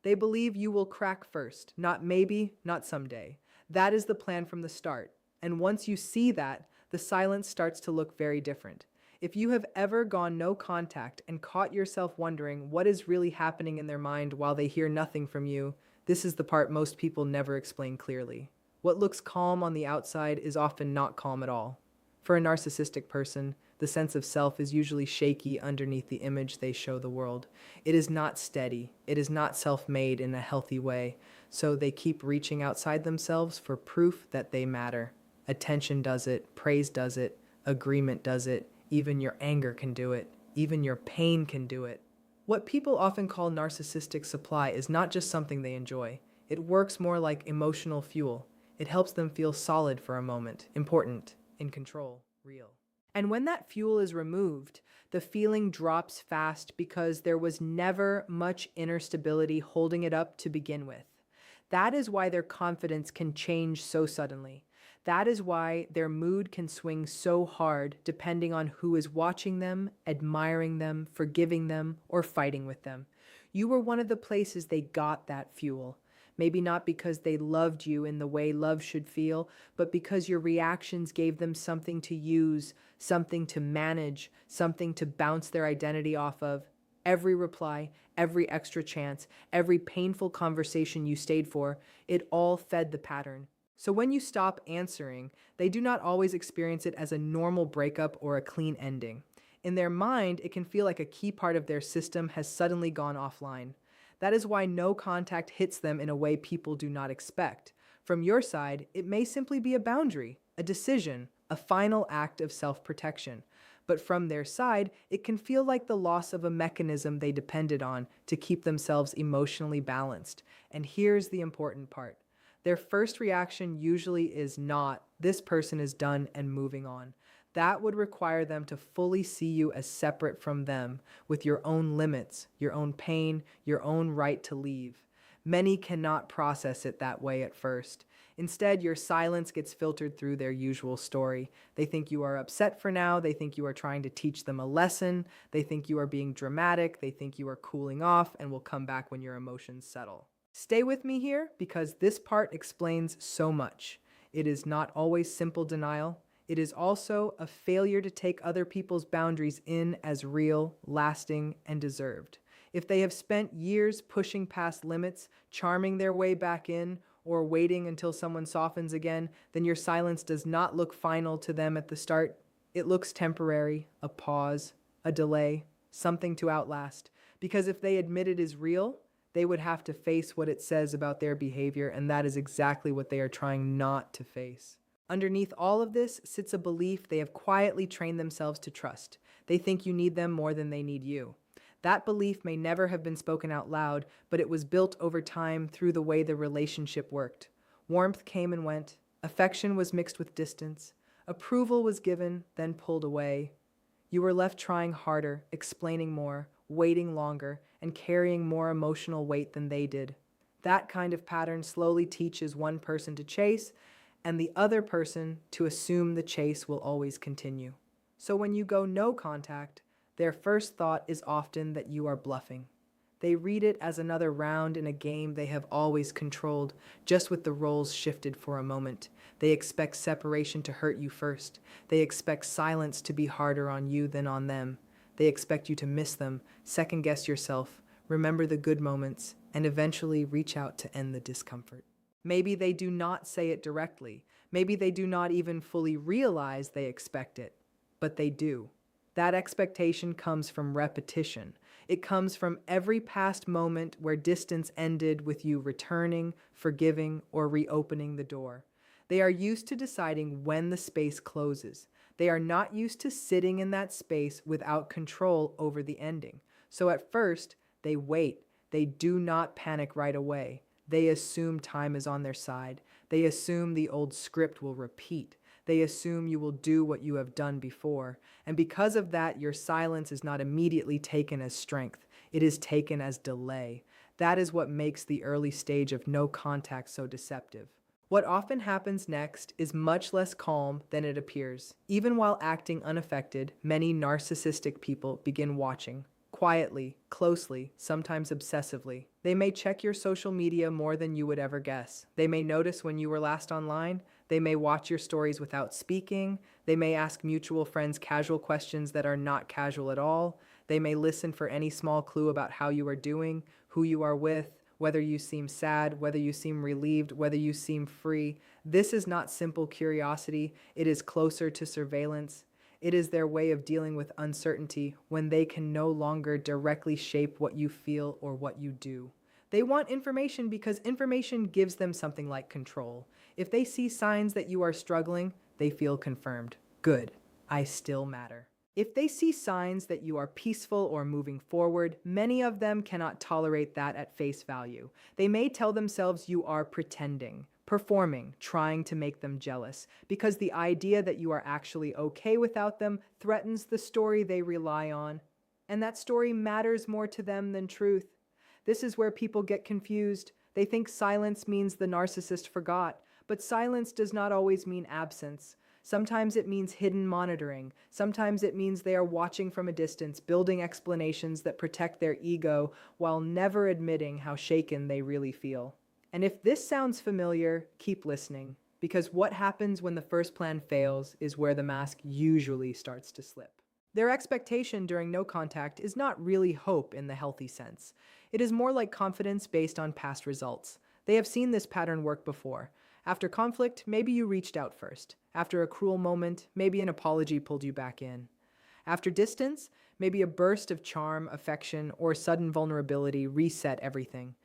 They believe you will crack first, not maybe, not someday. That is the plan from the start. And once you see that, the silence starts to look very different. If you have ever gone no contact and caught yourself wondering what is really happening in their mind while they hear nothing from you, this is the part most people never explain clearly. What looks calm on the outside is often not calm at all. For a narcissistic person, the sense of self is usually shaky underneath the image they show the world. It is not steady. It is not self-made in a healthy way. So they keep reaching outside themselves for proof that they matter. Attention does it. Praise does it. Agreement does it. Even your anger can do it. Even your pain can do it. What people often call narcissistic supply is not just something they enjoy. It works more like emotional fuel. It helps them feel solid for a moment, important, in control, real. And when that fuel is removed, the feeling drops fast because there was never much inner stability holding it up to begin with. That is why their confidence can change so suddenly. That is why their mood can swing so hard depending on who is watching them, admiring them, forgiving them, or fighting with them. You were one of the places they got that fuel. Maybe not because they loved you in the way love should feel, but because your reactions gave them something to use, something to manage, something to bounce their identity off of. Every reply, every extra chance, every painful conversation you stayed for, it all fed the pattern. So when you stop answering, they do not always experience it as a normal breakup or a clean ending. In their mind, it can feel like a key part of their system has suddenly gone offline. That is why no contact hits them in a way people do not expect. From your side, it may simply be a boundary, a decision, a final act of self-protection. But from their side, it can feel like the loss of a mechanism they depended on to keep themselves emotionally balanced. And here's the important part. Their first reaction usually is not, this person is done and moving on. That would require them to fully see you as separate from them, with your own limits, your own pain, your own right to leave. Many cannot process it that way at first. Instead, your silence gets filtered through their usual story. They think you are upset for now. They think you are trying to teach them a lesson. They think you are being dramatic. They think you are cooling off and will come back when your emotions settle. Stay with me here because this part explains so much. It is not always simple denial. It is also a failure to take other people's boundaries in as real, lasting, and deserved. If they have spent years pushing past limits, charming their way back in, or waiting until someone softens again, then your silence does not look final to them at the start. It looks temporary, a pause, a delay, something to outlast. Because if they admit it is real, they would have to face what it says about their behavior, and that is exactly what they are trying not to face. Underneath all of this sits a belief they have quietly trained themselves to trust. They think you need them more than they need you. That belief may never have been spoken out loud, but it was built over time through the way the relationship worked. Warmth came and went. Affection was mixed with distance. Approval was given, then pulled away. You were left trying harder, explaining more, waiting longer, and carrying more emotional weight than they did. That kind of pattern slowly teaches one person to chase, and the other person to assume the chase will always continue. So when you go no contact, their first thought is often that you are bluffing. They read it as another round in a game they have always controlled, just with the roles shifted for a moment. They expect separation to hurt you first. They expect silence to be harder on you than on them. They expect you to miss them, second-guess yourself, remember the good moments, and eventually reach out to end the discomfort. Maybe they do not say it directly. Maybe they do not even fully realize they expect it, but they do. That expectation comes from repetition. It comes from every past moment where distance ended with you returning, forgiving, or reopening the door. They are used to deciding when the space closes. They are not used to sitting in that space without control over the ending. So at first, they wait. They do not panic right away. They assume time is on their side. They assume the old script will repeat. They assume you will do what you have done before. And because of that, your silence is not immediately taken as strength. It is taken as delay. That is what makes the early stage of no contact so deceptive. What often happens next is much less calm than it appears. Even while acting unaffected, many narcissistic people begin watching. quietly, closely, sometimes obsessively. They may check your social media more than you would ever guess. They may notice when you were last online. They may watch your stories without speaking. They may ask mutual friends casual questions that are not casual at all. They may listen for any small clue about how you are doing, who you are with, whether you seem sad, whether you seem relieved, whether you seem free. This is not simple curiosity. It is closer to surveillance. It is their way of dealing with uncertainty when they can no longer directly shape what you feel or what you do. They want information because information gives them something like control. If they see signs that you are struggling, they feel confirmed. Good, I still matter. If they see signs that you are peaceful or moving forward, many of them cannot tolerate that at face value. They may tell themselves you are pretending, performing, trying to make them jealous, because the idea that you are actually okay without them threatens the story they rely on. And that story matters more to them than truth. This is where people get confused. They think silence means the narcissist forgot, but silence does not always mean absence. Sometimes it means hidden monitoring. Sometimes it means they are watching from a distance, building explanations that protect their ego while never admitting how shaken they really feel. And if this sounds familiar, keep listening, because what happens when the first plan fails is where the mask usually starts to slip. Their expectation during no contact is not really hope in the healthy sense. It is more like confidence based on past results. They have seen this pattern work before. After conflict, maybe you reached out first. After a cruel moment, maybe an apology pulled you back in. After distance, maybe a burst of charm, affection, or sudden vulnerability reset everything.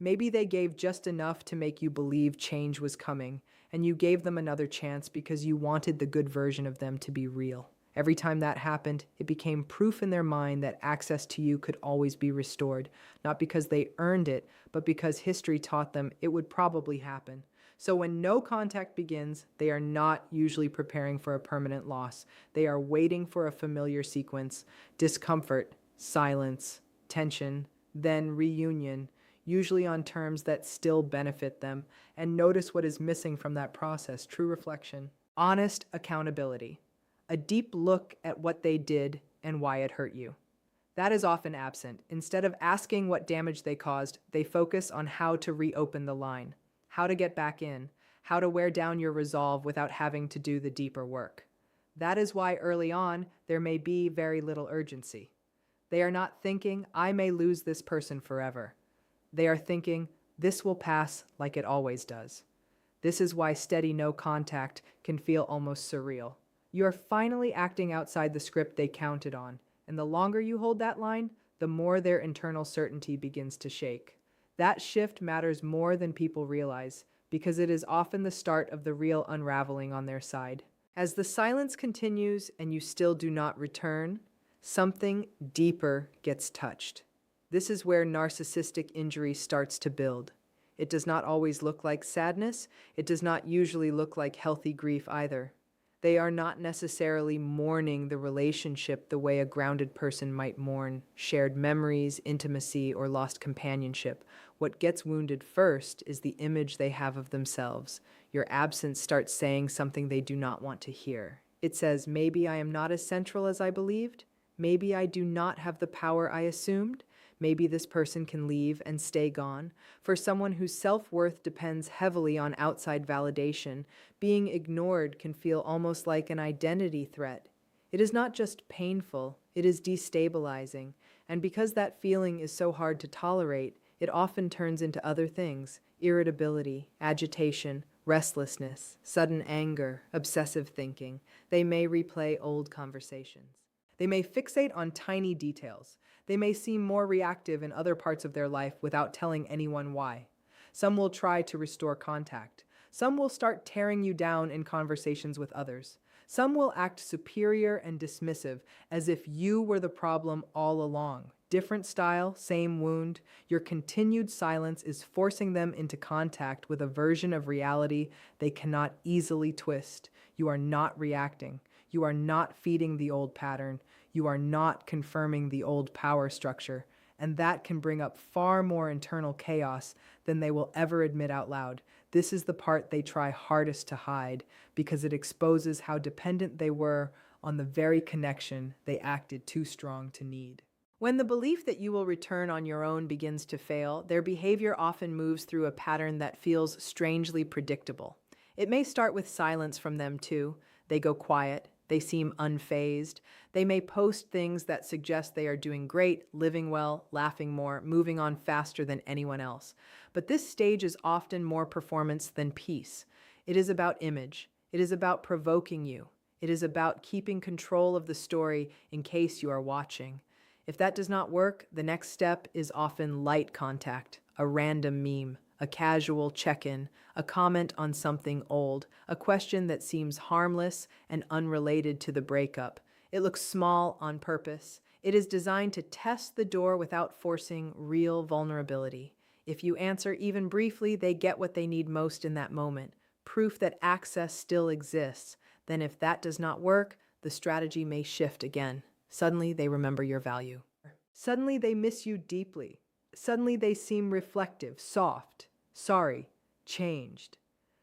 Maybe they gave just enough to make you believe change was coming, and you gave them another chance because you wanted the good version of them to be real. Every time that happened, it became proof in their mind that access to you could always be restored, not because they earned it, but because history taught them it would probably happen. So when no contact begins, they are not usually preparing for a permanent loss. They are waiting for a familiar sequence: discomfort, silence, tension, then reunion, usually on terms that still benefit them. And notice what is missing from that process: true reflection, honest accountability, a deep look at what they did and why it hurt you. That is often absent. Instead of asking what damage they caused, they focus on how to reopen the line, how to get back in, how to wear down your resolve without having to do the deeper work. That is why early on, there may be very little urgency. They are not thinking, I may lose this person forever. They are thinking, this will pass like it always does. This is why steady no contact can feel almost surreal. You are finally acting outside the script they counted on, and the longer you hold that line, the more their internal certainty begins to shake. That shift matters more than people realize, because it is often the start of the real unraveling on their side. As the silence continues and you still do not return, something deeper gets touched. This is where narcissistic injury starts to build. It does not always look like sadness. It does not usually look like healthy grief either. They are not necessarily mourning the relationship the way a grounded person might mourn shared memories, intimacy, or lost companionship. What gets wounded first is the image they have of themselves. Your absence starts saying something they do not want to hear. It says, maybe I am not as central as I believed. Maybe I do not have the power I assumed. Maybe this person can leave and stay gone. For someone whose self-worth depends heavily on outside validation, being ignored can feel almost like an identity threat. It is not just painful, it is destabilizing. And because that feeling is so hard to tolerate, it often turns into other things: irritability, agitation, restlessness, sudden anger, obsessive thinking. They may replay old conversations. They may fixate on tiny details. They may seem more reactive in other parts of their life without telling anyone why. Some will try to restore contact. Some will start tearing you down in conversations with others. Some will act superior and dismissive, as if you were the problem all along. Different style, same wound. Your continued silence is forcing them into contact with a version of reality they cannot easily twist. You are not reacting. You are not feeding the old pattern. You are not confirming the old power structure, and that can bring up far more internal chaos than they will ever admit out loud. This is the part they try hardest to hide, because it exposes how dependent they were on the very connection they acted too strong to need. When the belief that you will return on your own begins to fail, their behavior often moves through a pattern that feels strangely predictable. It may start with silence from them too. They go quiet, they seem unfazed. They may post things that suggest they are doing great, living well, laughing more, moving on faster than anyone else. But this stage is often more performance than peace. It is about image. It is about provoking you. It is about keeping control of the story in case you are watching. If that does not work, the next step is often light contact, a random meme, a casual check-in, a comment on something old, a question that seems harmless and unrelated to the breakup. It looks small on purpose. It is designed to test the door without forcing real vulnerability. If you answer even briefly, they get what they need most in that moment, proof that access still exists. Then if that does not work, the strategy may shift again. Suddenly, they remember your value. Suddenly, they miss you deeply. Suddenly, they seem reflective, soft, sorry, changed.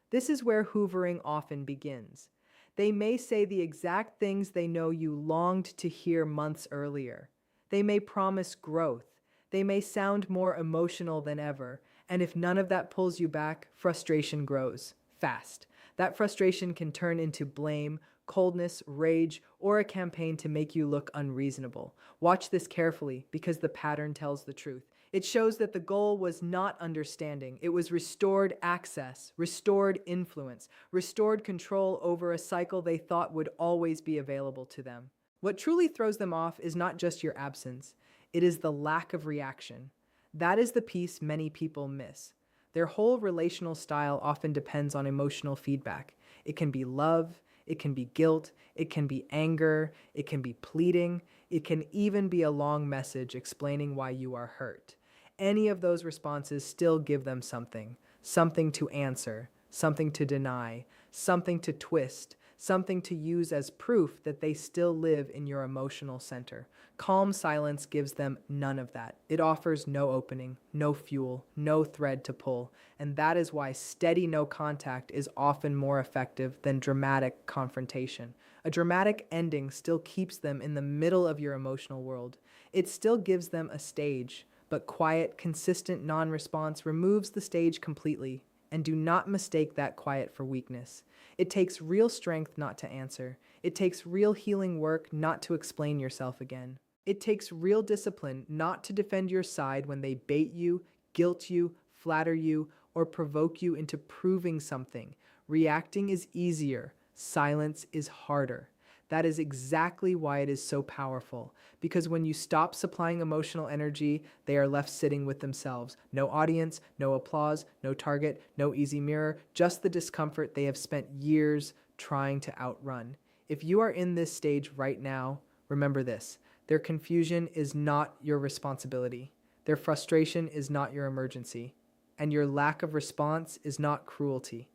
This is where hoovering often begins. They may say the exact things they know you longed to hear months earlier. They may promise growth. They may sound more emotional than ever. And if none of that pulls you back, frustration grows fast. That frustration can turn into blame, coldness, rage, or a campaign to make you look unreasonable. Watch this carefully because the pattern tells the truth. It shows that the goal was not understanding. It was restored access, restored influence, restored control over a cycle they thought would always be available to them. What truly throws them off is not just your absence. It is the lack of reaction. That is the piece many people miss. Their whole relational style often depends on emotional feedback. It can be love, it can be guilt, it can be anger, it can be pleading, it can even be a long message explaining why you are hurt. Any of those responses still give them something, something to answer, something to deny, something to twist, something to use as proof that they still live in your emotional center. Calm silence gives them none of that. It offers no opening, no fuel, no thread to pull, and that is why steady no contact is often more effective than dramatic confrontation. A dramatic ending still keeps them in the middle of your emotional world. It still gives them a stage, but quiet, consistent non-response removes the stage completely. And do not mistake that quiet for weakness. It takes real strength not to answer. It takes real healing work not to explain yourself again. It takes real discipline not to defend your side when they bait you, guilt you, flatter you, or provoke you into proving something. Reacting is easier. Silence is harder. That is exactly why it is so powerful. Because when you stop supplying emotional energy, they are left sitting with themselves. No audience, no applause, no target, no easy mirror, just the discomfort they have spent years trying to outrun. If you are in this stage right now, remember this. Their confusion is not your responsibility. Their frustration is not your emergency. And your lack of response is not cruelty.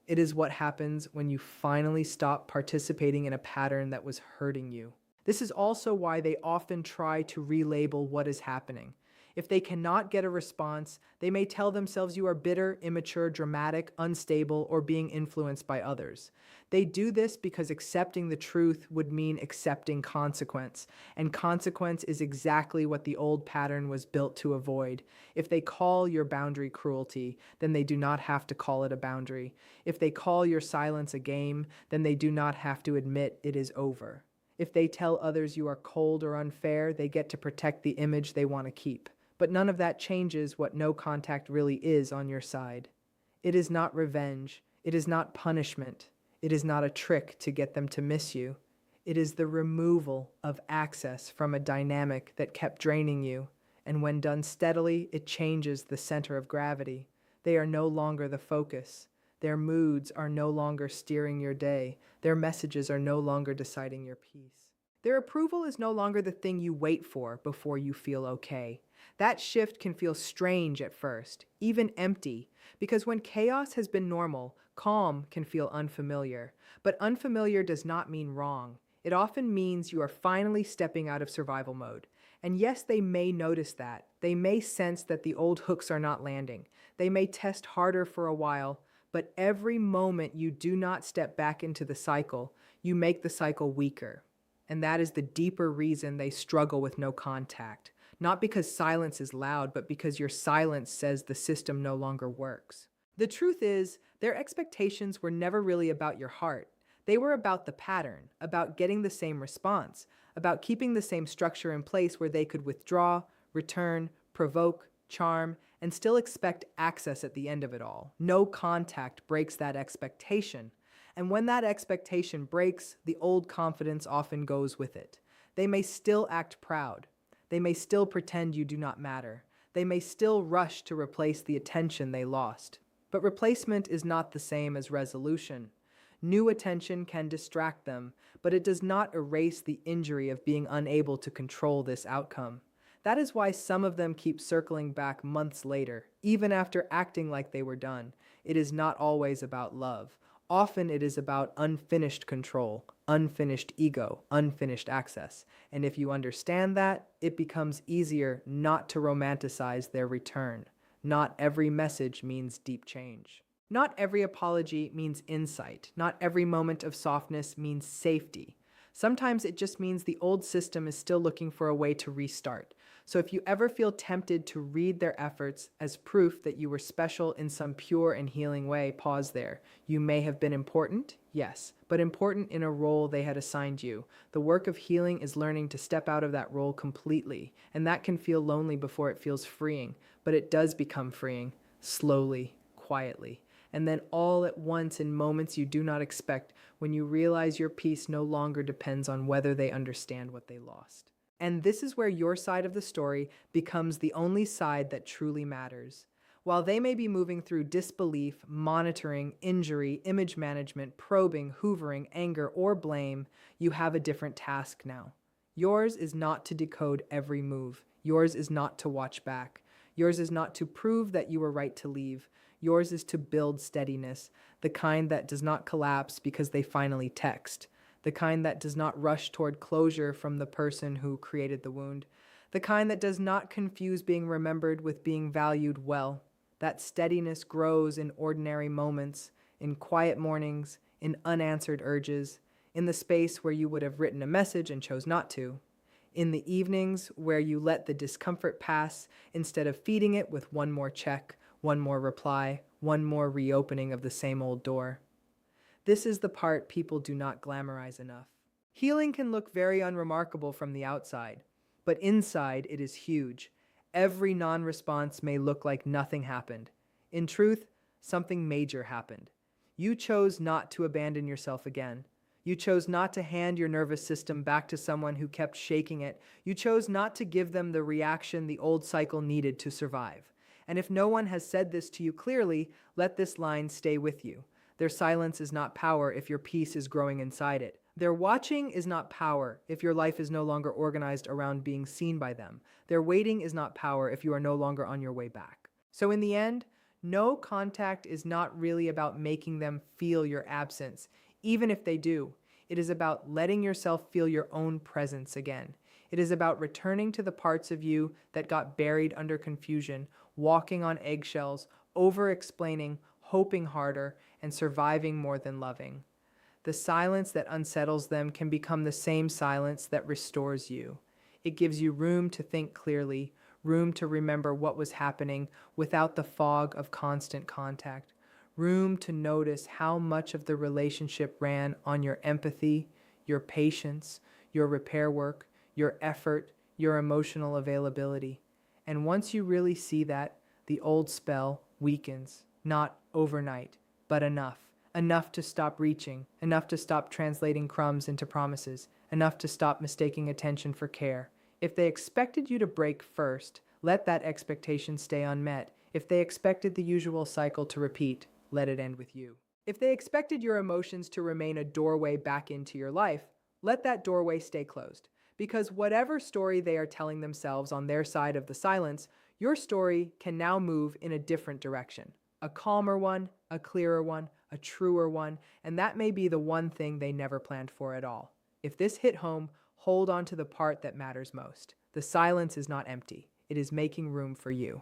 It is what happens when you finally stop participating in a pattern that was hurting you. This is also why they often try to relabel what is happening. If they cannot get a response, they may tell themselves you are bitter, immature, dramatic, unstable, or being influenced by others. They do this because accepting the truth would mean accepting consequence, and consequence is exactly what the old pattern was built to avoid. If they call your boundary cruelty, then they do not have to call it a boundary. If they call your silence a game, then they do not have to admit it is over. If they tell others you are cold or unfair, they get to protect the image they want to keep. But none of that changes what no contact really is on your side. It is not revenge. It is not punishment. It is not a trick to get them to miss you. It is the removal of access from a dynamic that kept draining you, and when done steadily, it changes the center of gravity. They are no longer the focus. Their moods are no longer steering your day. Their messages are no longer deciding your peace. Their approval is no longer the thing you wait for before you feel okay. That shift can feel strange at first, even empty, because when chaos has been normal, calm can feel unfamiliar. But unfamiliar does not mean wrong. It often means you are finally stepping out of survival mode. And yes, they may notice that. They may sense that the old hooks are not landing. They may test harder for a while, but every moment you do not step back into the cycle, you make the cycle weaker. And that is the deeper reason they struggle with no contact. Not because silence is loud, but because your silence says the system no longer works. The truth is, their expectations were never really about your heart. They were about the pattern, about getting the same response, about keeping the same structure in place where they could withdraw, return, provoke, charm, and still expect access at the end of it all. No contact breaks that expectation. And when that expectation breaks, the old confidence often goes with it. They may still act proud. They may still pretend you do not matter. They may still rush to replace the attention they lost. But replacement is not the same as resolution. New attention can distract them, but it does not erase the injury of being unable to control this outcome. That is why some of them keep circling back months later, even after acting like they were done. It is not always about love. Often it is about unfinished control, unfinished ego, unfinished access. And if you understand that, it becomes easier not to romanticize their return. Not every message means deep change. Not every apology means insight. Not every moment of softness means safety. Sometimes it just means the old system is still looking for a way to restart. So if you ever feel tempted to read their efforts as proof that you were special in some pure and healing way, pause there. You may have been important, yes, but important in a role they had assigned you. The work of healing is learning to step out of that role completely, and that can feel lonely before it feels freeing, but it does become freeing, slowly, quietly. And then all at once in moments you do not expect, when you realize your peace no longer depends on whether they understand what they lost. And this is where your side of the story becomes the only side that truly matters. While they may be moving through disbelief, monitoring, injury, image management, probing, hoovering, anger, or blame, you have a different task now. Yours is not to decode every move. Yours is not to watch back. Yours is not to prove that you were right to leave. Yours is to build steadiness, the kind that does not collapse because they finally text, the kind that does not rush toward closure from the person who created the wound, the kind that does not confuse being remembered with being valued well. That steadiness grows in ordinary moments, in quiet mornings, in unanswered urges, in the space where you would have written a message and chose not to, in the evenings where you let the discomfort pass instead of feeding it with one more check, one more reply, one more reopening of the same old door. This is the part people do not glamorize enough. Healing can look very unremarkable from the outside, but inside it is huge. Every non-response may look like nothing happened. In truth, something major happened. You chose not to abandon yourself again. You chose not to hand your nervous system back to someone who kept shaking it. You chose not to give them the reaction the old cycle needed to survive. And if no one has said this to you clearly, let this line stay with you. Their silence is not power if your peace is growing inside it. Their watching is not power if your life is no longer organized around being seen by them. Their waiting is not power if you are no longer on your way back. So in the end, no contact is not really about making them feel your absence, even if they do. It is about letting yourself feel your own presence again. It is about returning to the parts of you that got buried under confusion, walking on eggshells, over-explaining, hoping harder, and surviving more than loving. The silence that unsettles them can become the same silence that restores you. It gives you room to think clearly, room to remember what was happening without the fog of constant contact, room to notice how much of the relationship ran on your empathy, your patience, your repair work, your effort, your emotional availability. And once you really see that, the old spell weakens, not overnight, but enough. Enough to stop reaching, enough to stop translating crumbs into promises, enough to stop mistaking attention for care. If they expected you to break first, let that expectation stay unmet. If they expected the usual cycle to repeat, let it end with you. If they expected your emotions to remain a doorway back into your life, let that doorway stay closed. Because whatever story they are telling themselves on their side of the silence, your story can now move in a different direction. A calmer one, a clearer one, a truer one, and that may be the one thing they never planned for at all. If this hit home, hold on to the part that matters most. The silence is not empty. It is making room for you.